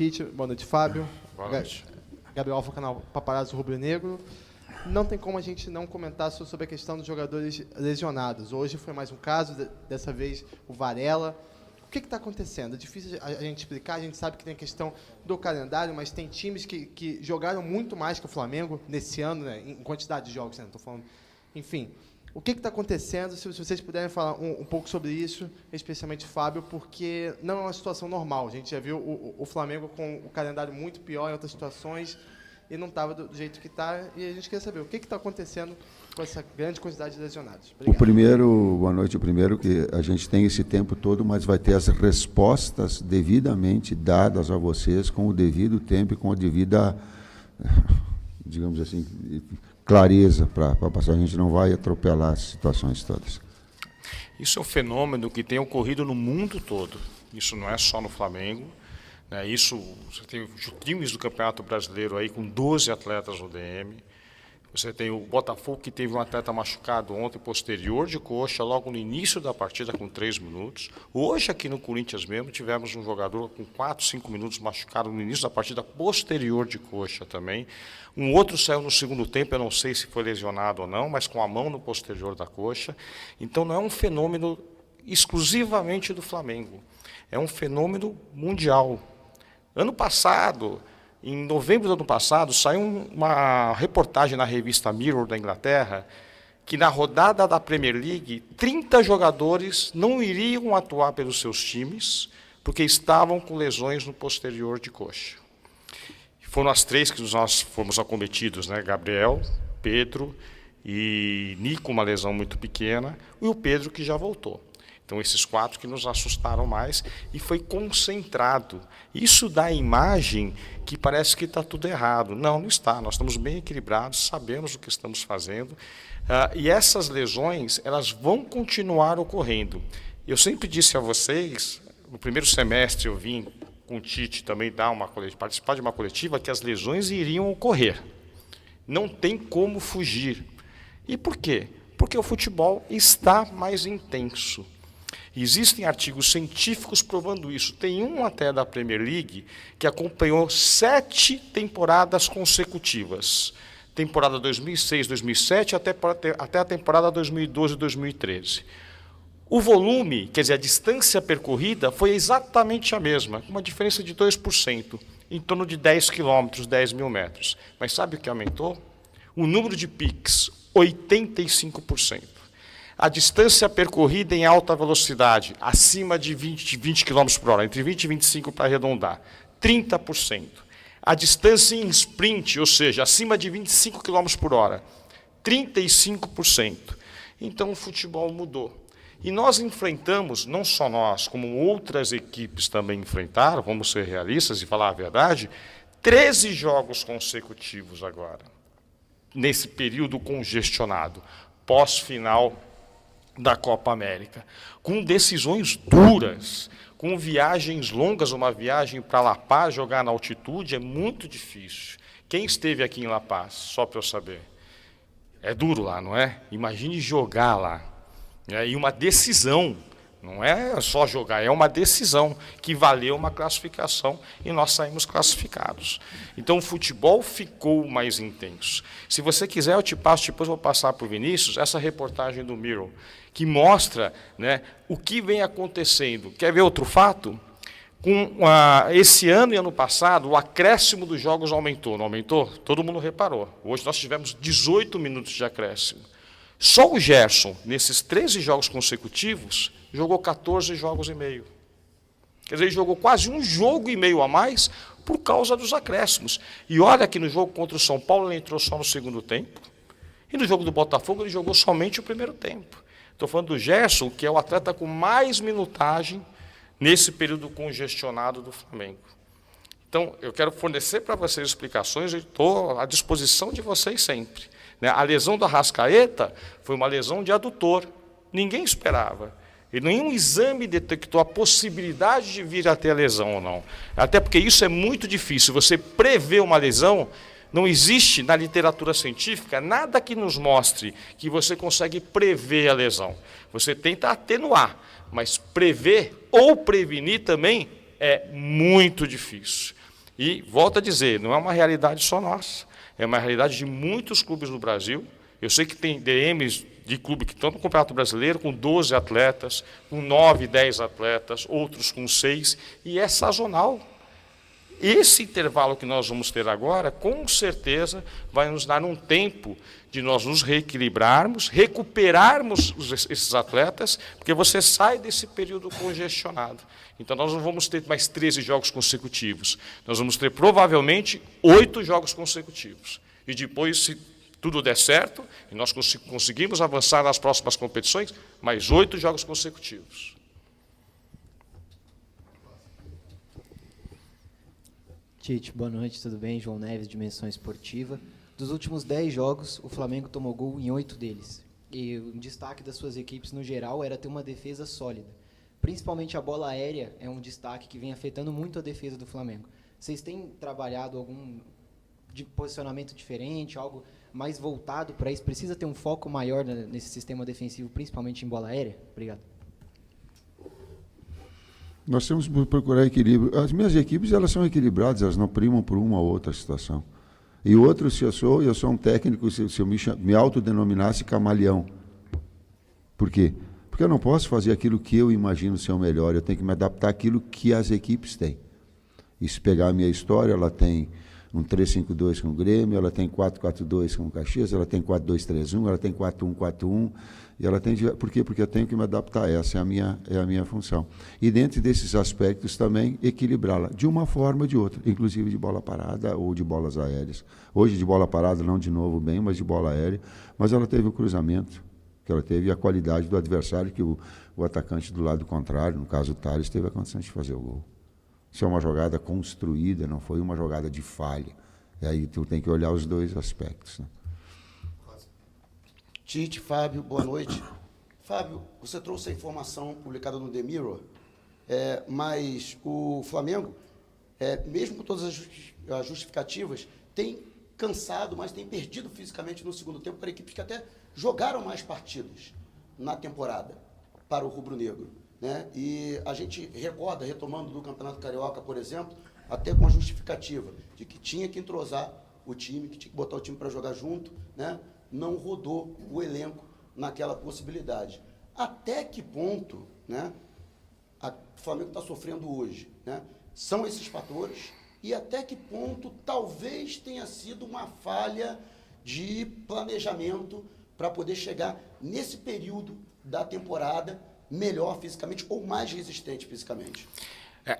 Tite, boa noite, Fábio. Boa noite. Gabriel Alfa, canal Paparazzo Rubro Negro. Não tem como a gente não comentar sobre a questão dos jogadores lesionados. Hoje foi mais um caso, dessa vez o Varela. O que está acontecendo? É difícil a gente explicar, a gente sabe que tem a questão do calendário, mas tem times que jogaram muito mais que o Flamengo nesse ano, né, em quantidade de jogos, né, estou falando. Enfim, o que está acontecendo? Se vocês puderem falar um pouco sobre isso, especialmente Fábio, porque não é uma situação normal. A gente já viu o Flamengo com o calendário muito pior em outras situações e não estava do jeito que está. E a gente quer saber o que está acontecendo com essa grande quantidade de lesionados. Obrigado. Boa noite. O primeiro que a gente tem esse tempo todo, mas vai ter as respostas devidamente dadas a vocês com o devido tempo e com a devida, digamos assim, clareza para passar. A gente não vai atropelar as situações todas. Isso é um fenômeno que tem ocorrido no mundo todo. Isso não é só no Flamengo. Isso, você tem times do Campeonato Brasileiro aí com 12 atletas no DM. Você tem o Botafogo, que teve um atleta machucado ontem, posterior de coxa, logo no início da partida, com 3 minutos. Hoje, aqui no Corinthians mesmo, tivemos um jogador com 4, 5 minutos machucado no início da partida, posterior de coxa também. Um outro saiu no segundo tempo, eu não sei se foi lesionado ou não, mas com a mão no posterior da coxa. Então, não é um fenômeno exclusivamente do Flamengo. É um fenômeno mundial. Ano passado, em novembro do ano passado, saiu uma reportagem na revista Mirror da Inglaterra que na rodada da Premier League, 30 jogadores não iriam atuar pelos seus times porque estavam com lesões no posterior de coxa. Foram as 3 que nós fomos acometidos, né? Gabriel, Pedro e Nico, uma lesão muito pequena, e o Pedro que já voltou. Então, esses 4 que nos assustaram mais, e foi concentrado. Isso dá a imagem que parece que está tudo errado. Não, não está. Nós estamos bem equilibrados, sabemos o que estamos fazendo. E essas lesões, elas vão continuar ocorrendo. Eu sempre disse a vocês, no primeiro semestre eu vim com o Tite também participar de uma coletiva, que as lesões iriam ocorrer. Não tem como fugir. E por quê? Porque o futebol está mais intenso. Existem artigos científicos provando isso. Tem um até da Premier League que acompanhou 7 temporadas consecutivas. Temporada 2006, 2007 até a temporada 2012, 2013. O volume, quer dizer, a distância percorrida foi exatamente a mesma, com uma diferença de 2%, em torno de 10 quilômetros, 10 mil metros. Mas sabe o que aumentou? O número de piques, 85%. A distância percorrida em alta velocidade, acima de 20 km por hora, entre 20 e 25 para arredondar, 30%. A distância em sprint, ou seja, acima de 25 km por hora, 35%. Então o futebol mudou. E nós enfrentamos, não só nós, como outras equipes também enfrentaram, vamos ser realistas e falar a verdade, 13 jogos consecutivos agora, nesse período congestionado, pós-final da Copa América, com decisões duras, com viagens longas. Uma viagem para La Paz, jogar na altitude, é muito difícil. Quem esteve aqui em La Paz, só para eu saber? É duro lá, não é? Imagine jogar lá. E uma decisão, não é só jogar, é uma decisão que valeu uma classificação e nós saímos classificados. Então o futebol ficou mais intenso. Se você quiser, eu te passo, depois eu vou passar para o Vinícius, essa reportagem do Mirror, que mostra, né, o que vem acontecendo. Quer ver outro fato? Esse ano e ano passado, o acréscimo dos jogos aumentou. Não aumentou? Todo mundo reparou. Hoje nós tivemos 18 minutos de acréscimo. Só o Gerson, nesses 13 jogos consecutivos, jogou 14 jogos e meio. Quer dizer, ele jogou quase um jogo e meio a mais por causa dos acréscimos. E olha que no jogo contra o São Paulo ele entrou só no segundo tempo. E no jogo do Botafogo ele jogou somente o primeiro tempo. Estou falando do Gerson, que é o atleta com mais minutagem nesse período congestionado do Flamengo. Então, eu quero fornecer para vocês explicações e estou à disposição de vocês sempre. A lesão do Arrascaeta foi uma lesão de adutor. Ninguém esperava. E nenhum exame detectou a possibilidade de vir a ter a lesão ou não. Até porque isso é muito difícil. Você prever uma lesão, não existe na literatura científica nada que nos mostre que você consegue prever a lesão. Você tenta atenuar, mas prever ou prevenir também é muito difícil. E, volto a dizer, não é uma realidade só nossa, é uma realidade de muitos clubes no Brasil. Eu sei que tem DMs de clube que estão no Campeonato Brasileiro com 12 atletas, com 9, 10 atletas, outros com 6, e é sazonal. Esse intervalo que nós vamos ter agora, com certeza, vai nos dar um tempo de nós nos reequilibrarmos, recuperarmos esses atletas, porque você sai desse período congestionado. Então, nós não vamos ter mais 13 jogos consecutivos. Nós vamos ter, provavelmente, 8 jogos consecutivos. E depois, se tudo der certo, e nós conseguimos avançar nas próximas competições, mais 8 jogos consecutivos. Tite, boa noite, tudo bem? João Neves, Dimensão Esportiva. Dos últimos 10 jogos, o Flamengo tomou gol em 8 deles. E o destaque das suas equipes, no geral, era ter uma defesa sólida. Principalmente a bola aérea é um destaque que vem afetando muito a defesa do Flamengo. Vocês têm trabalhado algum posicionamento diferente, algo mais voltado para isso? Precisa ter um foco maior nesse sistema defensivo, principalmente em bola aérea? Obrigado. Nós temos que procurar equilíbrio. As minhas equipes, elas são equilibradas, elas não primam por uma ou outra situação. E outro, se eu sou um técnico, se eu me autodenominasse camaleão. Por quê? Porque eu não posso fazer aquilo que eu imagino ser o melhor, eu tenho que me adaptar àquilo que as equipes têm. E se pegar a minha história, ela tem um 3-5-2 com o Grêmio, ela tem 4-4-2 com o Caxias, ela tem 4-2-3-1, ela tem 4-1-4-1, e ela tem... Por quê? Porque eu tenho que me adaptar, essa é a minha função. E dentro desses aspectos também, equilibrá-la, de uma forma ou de outra, inclusive de bola parada ou de bolas aéreas. Hoje de bola parada, não de novo bem, mas de bola aérea, mas ela teve o cruzamento, que ela teve a qualidade do adversário, que o atacante do lado contrário, no caso o Thales, teve a condição de fazer o gol. Isso é uma jogada construída, não foi uma jogada de falha. E aí tu tem que olhar os dois aspectos. Né? Tite, Fábio, boa noite. Fábio, você trouxe a informação publicada no The Mirror, mas o Flamengo, mesmo com todas as justificativas, tem cansado, mas tem perdido fisicamente no segundo tempo para equipes que até jogaram mais partidas na temporada para o rubro-negro. Né? E a gente recorda, retomando do Campeonato Carioca, por exemplo, até com a justificativa de que tinha que entrosar o time, que tinha que botar o time para jogar junto, né? Não rodou o elenco naquela possibilidade. Até que ponto, né, o Flamengo está sofrendo hoje? Né? São esses fatores e até que ponto talvez tenha sido uma falha de planejamento para poder chegar nesse período da temporada melhor fisicamente ou mais resistente fisicamente?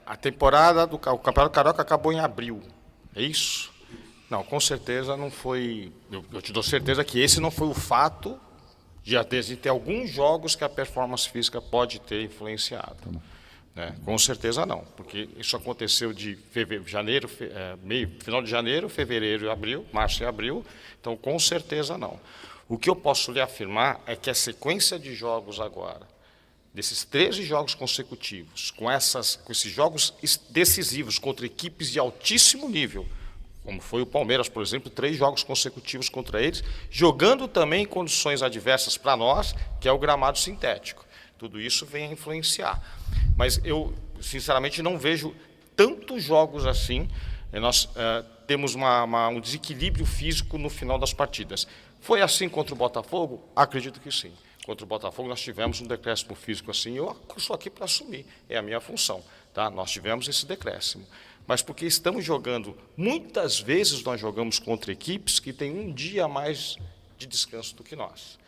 A temporada do Campeonato Carioca acabou em abril, é isso? Não, com certeza não foi. Eu te dou certeza que esse não foi o fato de ter alguns jogos que a performance física pode ter influenciado. Né? Com certeza não, porque isso aconteceu de janeiro, final de janeiro, fevereiro e abril, março e abril, então com certeza não. O que eu posso lhe afirmar é que a sequência de jogos agora, desses 13 jogos consecutivos, com esses jogos decisivos contra equipes de altíssimo nível, como foi o Palmeiras, por exemplo, 3 jogos consecutivos contra eles, jogando também em condições adversas para nós, que é o gramado sintético. Tudo isso vem a influenciar. Mas eu, sinceramente, não vejo tantos jogos assim. Nós temos um desequilíbrio físico no final das partidas. Foi assim contra o Botafogo? Acredito que sim. Contra o Botafogo nós tivemos um decréscimo físico assim, eu estou aqui para assumir, é a minha função. Tá? Nós tivemos esse decréscimo. Mas porque estamos jogando, muitas vezes nós jogamos contra equipes que têm um dia a mais de descanso do que nós.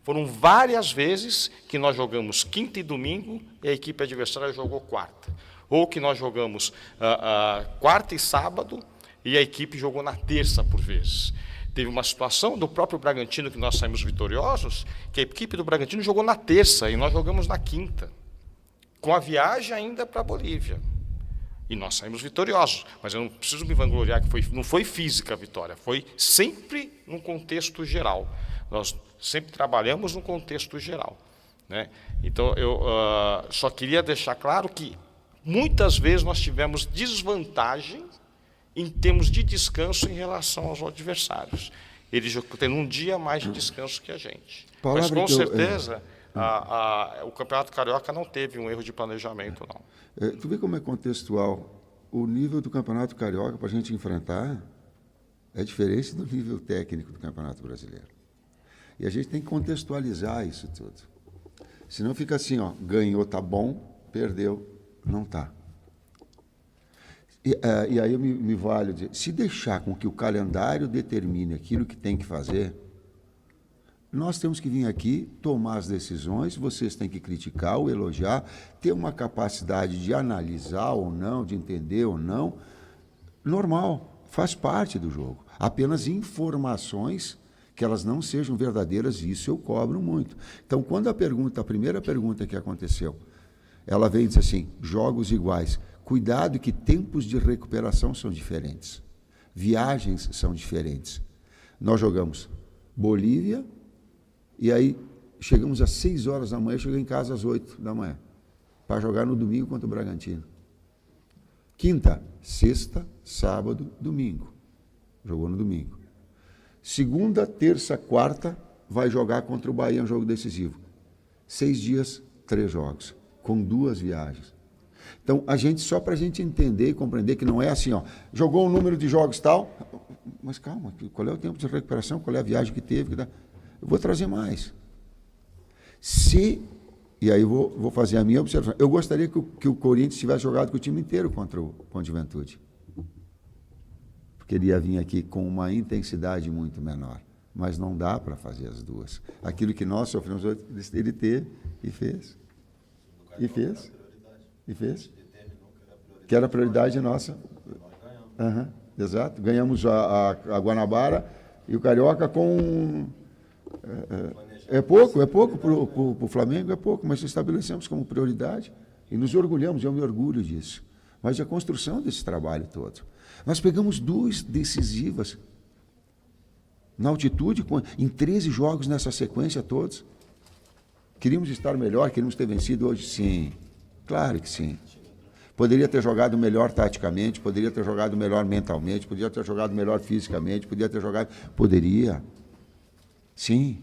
Foram várias vezes que nós jogamos quinta e domingo e a equipe adversária jogou quarta. Ou que nós jogamos quarta e sábado e a equipe jogou na terça por vezes. Teve uma situação do próprio Bragantino que nós saímos vitoriosos, que a equipe do Bragantino jogou na terça e nós jogamos na quinta, com a viagem ainda para a Bolívia. E nós saímos vitoriosos, mas eu não preciso me vangloriar que não foi física a vitória, foi sempre num contexto geral. Nós sempre trabalhamos no contexto geral. Né? Então, eu só queria deixar claro que muitas vezes nós tivemos desvantagem em termos de descanso em relação aos adversários. Eles têm um dia mais de descanso que a gente. Mas, com certeza, o Campeonato Carioca não teve um erro de planejamento, não. Tu vê como é contextual o nível do Campeonato Carioca para a gente enfrentar é diferente do nível técnico do Campeonato Brasileiro. E a gente tem que contextualizar isso tudo. Senão fica assim, ó, ganhou, tá bom, perdeu, não tá. E aí eu me valho dizer, se deixar com que o calendário determine aquilo que tem que fazer, nós temos que vir aqui, tomar as decisões, vocês têm que criticar ou elogiar, ter uma capacidade de analisar ou não, de entender ou não, normal, faz parte do jogo. Apenas informações que elas não sejam verdadeiras, isso eu cobro muito. Então, quando a primeira pergunta que aconteceu, ela veio e disse assim, jogos iguais, cuidado que tempos de recuperação são diferentes, viagens são diferentes. Nós jogamos Bolívia, e aí chegamos às 6 horas da manhã, cheguei em casa às 8 da manhã, para jogar no domingo contra o Bragantino. Quinta, sexta, sábado, domingo. Jogou no domingo. Segunda, terça, quarta, vai jogar contra o Bahia, um jogo decisivo. 6 dias, 3 jogos, com 2 viagens. Então, só para a gente entender e compreender que não é assim, ó, jogou um número de jogos tal, mas calma, qual é o tempo de recuperação, qual é a viagem que teve? Eu vou trazer mais. E aí eu vou fazer a minha observação, eu gostaria que o Corinthians tivesse jogado com o time inteiro contra o Juventude. Porque ele ia vir aqui com uma intensidade muito menor. Mas não dá para fazer as duas. Aquilo que nós sofremos, ele teve e fez. E fez. E fez. Que era a prioridade nossa. Uhum, exato. Ganhamos a Guanabara e o Carioca com... É pouco para o Flamengo, é pouco, mas estabelecemos como prioridade e nos orgulhamos, eu me orgulho disso. Mas a construção desse trabalho todo. Nós pegamos 2 decisivas na altitude, em 13 jogos nessa sequência todos. Queríamos estar melhor, queríamos ter vencido hoje? Sim, claro que sim. Poderia ter jogado melhor taticamente, poderia ter jogado melhor mentalmente, poderia ter jogado melhor fisicamente, poderia ter jogado... Poderia. Sim,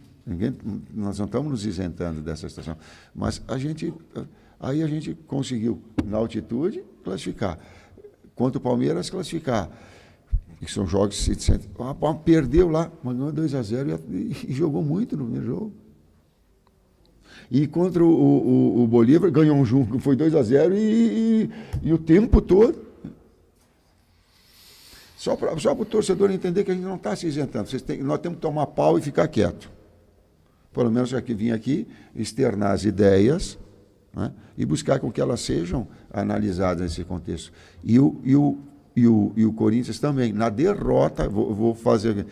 nós não estamos nos isentando dessa situação. Mas aí a gente conseguiu, na altitude, classificar. Contra o Palmeiras, classificar. Que são jogos... Perdeu lá, mas ganhou 2-0 e jogou muito no primeiro jogo. E contra o Bolívar, ganhou um jogo, foi 2-0 e o tempo todo. Só para o torcedor entender que a gente não está se isentando. Nós temos que tomar pau e ficar quieto. Pelo menos já que vim aqui, externar as ideias, né, e buscar com que elas sejam analisadas nesse contexto. E o Corinthians também. Na derrota, vou fazer...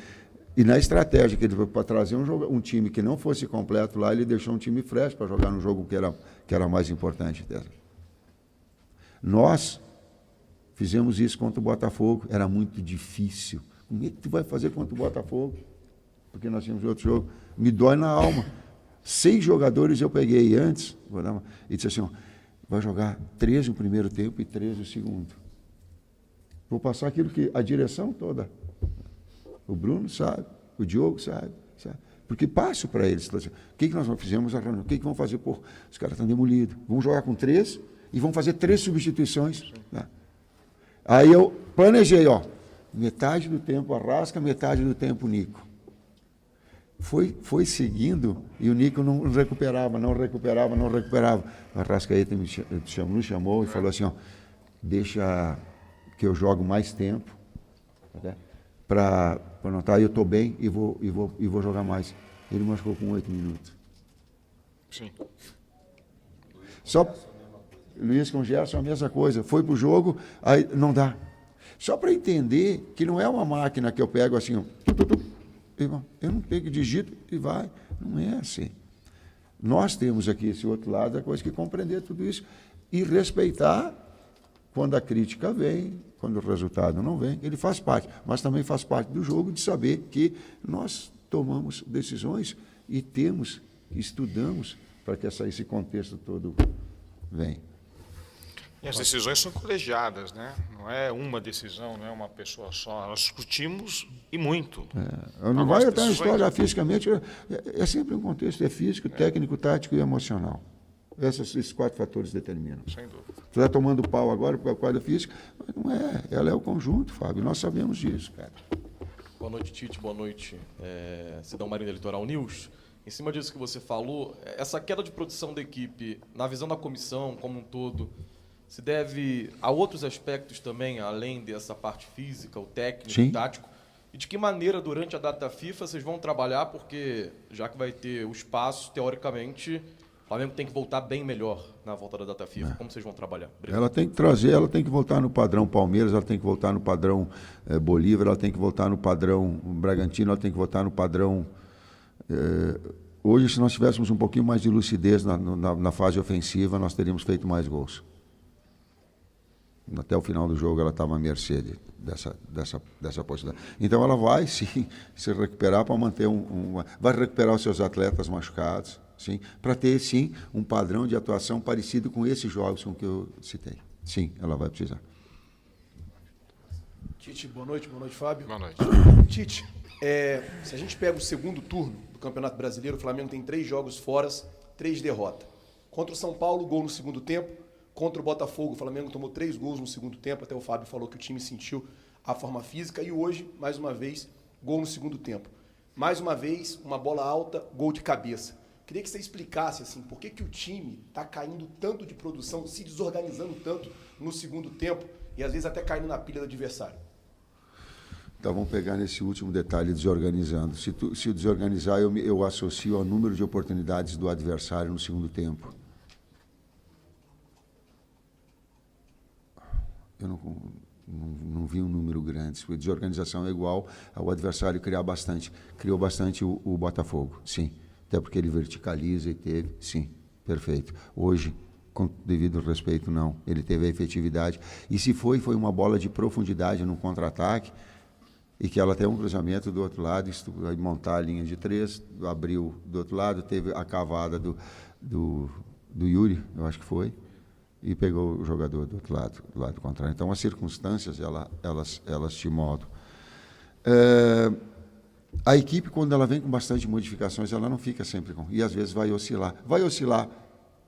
E na estratégia que ele foi para trazer um time que não fosse completo lá, ele deixou um time fresh para jogar no jogo que era mais importante dela. Nós fizemos isso contra o Botafogo, era muito difícil. Como é que tu vai fazer contra o Botafogo? Porque nós tínhamos outro jogo. Me dói na alma. 6 jogadores eu peguei antes, e disse assim, ó, vai jogar 13 no primeiro tempo e 13 no segundo. Vou passar aquilo que a direção toda... O Bruno sabe, o Diogo sabe. Porque passo para eles. O que nós fizemos? O que vão fazer? Pô, os caras estão demolidos. Vamos jogar com 3 e vão fazer 3 substituições. Né? Aí eu planejei, ó, metade do tempo Arrasca, metade do tempo Nico. Foi seguindo e o Nico não recuperava. O Arrascaeta nos chamou e falou assim, ó, deixa que eu jogo mais tempo, tá? Para notar, eu estou bem e vou jogar mais. Ele machucou com 8 minutos. Sim. Luiz com o Gerson, a mesma coisa. Foi para o jogo, aí não dá. Só para entender que não é uma máquina que eu pego assim, eu não pego, digito e vai. Não é assim. Nós temos aqui esse outro lado, a coisa que compreender tudo isso e respeitar quando a crítica vem, quando o resultado não vem, ele faz parte, mas também faz parte do jogo de saber que nós tomamos decisões e estudamos para que esse contexto todo venha. E as decisões são colegiadas, né? Não é uma decisão, não é uma pessoa só. Nós discutimos e muito. Não vai entrar na história fisicamente, é sempre um contexto, é físico, técnico, tático e emocional. Esses 4 fatores determinam. Sem dúvida. Você está tomando pau agora por causa da física, mas não é. Ela é o conjunto, Fábio. Nós sabemos disso, cara. Boa noite, Tite. Boa noite, Cidão Marinho da Litoral News. Em cima disso que você falou, essa queda de produção da equipe, na visão da comissão como um todo, se deve a outros aspectos também, além dessa parte física, o técnico, Sim. o tático? E de que maneira, durante a data FIFA, vocês vão trabalhar? Porque, já que vai ter o espaço, teoricamente, o Flamengo tem que voltar bem melhor na volta da data FIFA. Como vocês vão trabalhar? Obrigado. Ela tem que trazer, ela tem que voltar no padrão Palmeiras, ela tem que voltar no padrão Bolívar, ela tem que voltar no padrão Bragantino, ela tem que voltar no padrão... hoje, se nós tivéssemos um pouquinho mais de lucidez na fase ofensiva, nós teríamos feito mais gols. Até o final do jogo ela estava à mercê dessa possibilidade. Então ela vai sim se recuperar para manter vai recuperar os seus atletas machucados, sim, para ter sim um padrão de atuação parecido com esses jogos com que eu citei. Sim, ela vai precisar. Tite, boa noite, Fábio. Boa noite. Tite, se a gente pega o segundo turno do Campeonato Brasileiro, o Flamengo tem 3 jogos fora, 3 derrotas. Contra o São Paulo, gol no segundo tempo. Contra o Botafogo, o Flamengo tomou 3 gols no segundo tempo. Até o Fábio falou que o time sentiu a forma física. E hoje, mais uma vez, gol no segundo tempo. Mais uma vez, uma bola alta, gol de cabeça. Queria que você explicasse assim, por que o time está caindo tanto de produção, se desorganizando tanto no segundo tempo e às vezes até caindo na pilha do adversário. Então vamos pegar nesse último detalhe, desorganizando. Se desorganizar, eu associo ao número de oportunidades do adversário no segundo tempo. Eu não vi um número grande. A desorganização é igual ao adversário criar bastante. Criou bastante o Botafogo, sim. Até porque ele verticaliza e teve, sim, perfeito. Hoje, com devido respeito, não. Ele teve a efetividade. E se foi uma bola de profundidade no contra-ataque, e que ela tem um cruzamento do outro lado, vai montar a linha de 3, abriu do outro lado, teve a cavada do Yuri, eu acho que foi, e pegou o jogador do outro lado, do lado contrário. Então, as circunstâncias, elas te moldam. A equipe, quando ela vem com bastante modificações, ela não fica sempre com... E, às vezes, vai oscilar. Vai oscilar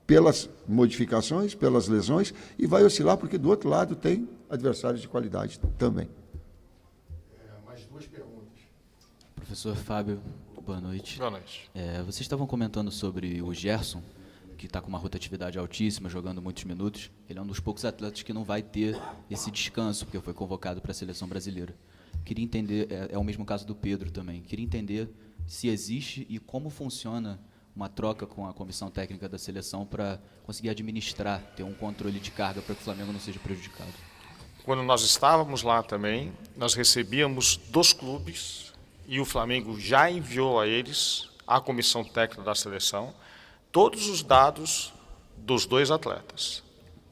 pelas modificações, pelas lesões, e vai oscilar porque, do outro lado, tem adversários de qualidade também. Mais 2 perguntas. Professor Fábio, boa noite. Boa noite. Vocês estavam comentando sobre o Gerson, que está com uma rotatividade altíssima, jogando muitos minutos. Ele é um dos poucos atletas que não vai ter esse descanso, porque foi convocado para a seleção brasileira. Queria entender, é o mesmo caso do Pedro também, queria entender se existe e como funciona uma troca com a comissão técnica da seleção para conseguir administrar, ter um controle de carga para que o Flamengo não seja prejudicado. Quando nós estávamos lá também, nós recebíamos dos clubes e o Flamengo já enviou a eles, à comissão técnica da seleção, todos os dados dos 2 atletas,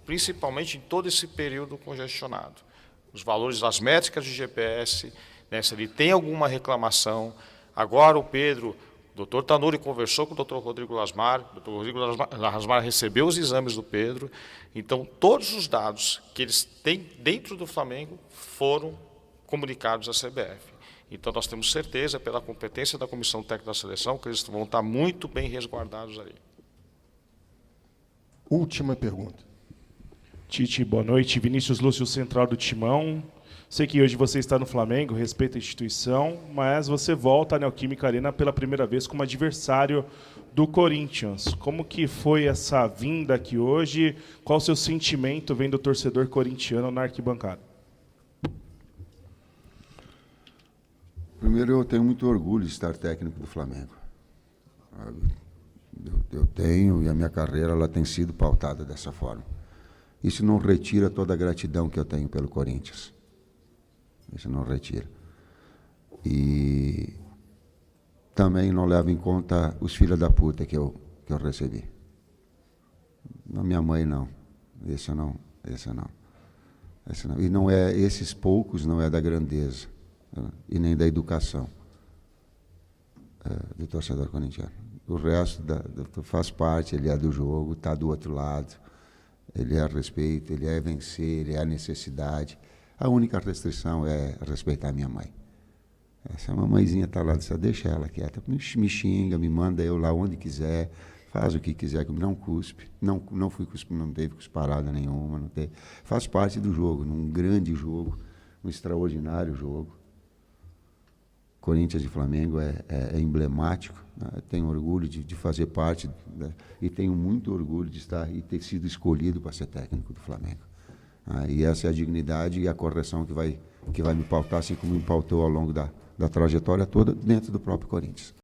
principalmente em todo esse período congestionado. Os valores das métricas de GPS, né, se ele tem alguma reclamação. Agora o Pedro, o doutor Tanuri conversou com o doutor Rodrigo Lasmar, o doutor Rodrigo Lasmar recebeu os exames do Pedro. Então, todos os dados que eles têm dentro do Flamengo foram comunicados à CBF. Então, nós temos certeza, pela competência da comissão técnica da seleção, que eles vão estar muito bem resguardados ali. Última pergunta. Tite, boa noite. Vinícius Lúcio, central do Timão. Sei que hoje você está no Flamengo, respeita a instituição, mas você volta à Neoquímica Arena pela primeira vez como adversário do Corinthians. Como que foi essa vinda aqui hoje? Qual o seu sentimento vendo o torcedor corintiano na arquibancada? Primeiro, eu tenho muito orgulho de estar técnico do Flamengo. Eu tenho, e a minha carreira ela tem sido pautada dessa forma. Isso não retira toda a gratidão que eu tenho pelo Corinthians. Isso não retira. E também não leva em conta os filhos da puta que eu recebi. Na minha mãe, não. Esse não. E não é, esses poucos não é da grandeza, né? E nem da educação do torcedor corintiano. O resto faz parte, ele é do jogo, está do outro lado. Ele é a respeito, ele é vencer, ele é a necessidade. A única restrição é respeitar a minha mãe. Essa mamãezinha está lá, deixa ela quieta. Me xinga, me manda eu lá onde quiser, Faz o que quiser, não cuspe. Não fui cuspe, não teve cusparada nenhuma. Não teve. Faz parte do jogo, num grande jogo, um extraordinário jogo. Corinthians e Flamengo é emblemático. Né? Tenho orgulho de fazer parte, né? E tenho muito orgulho de estar e ter sido escolhido para ser técnico do Flamengo. E essa é a dignidade e a correção que vai me pautar, assim como me pautou ao longo da trajetória toda dentro do próprio Corinthians.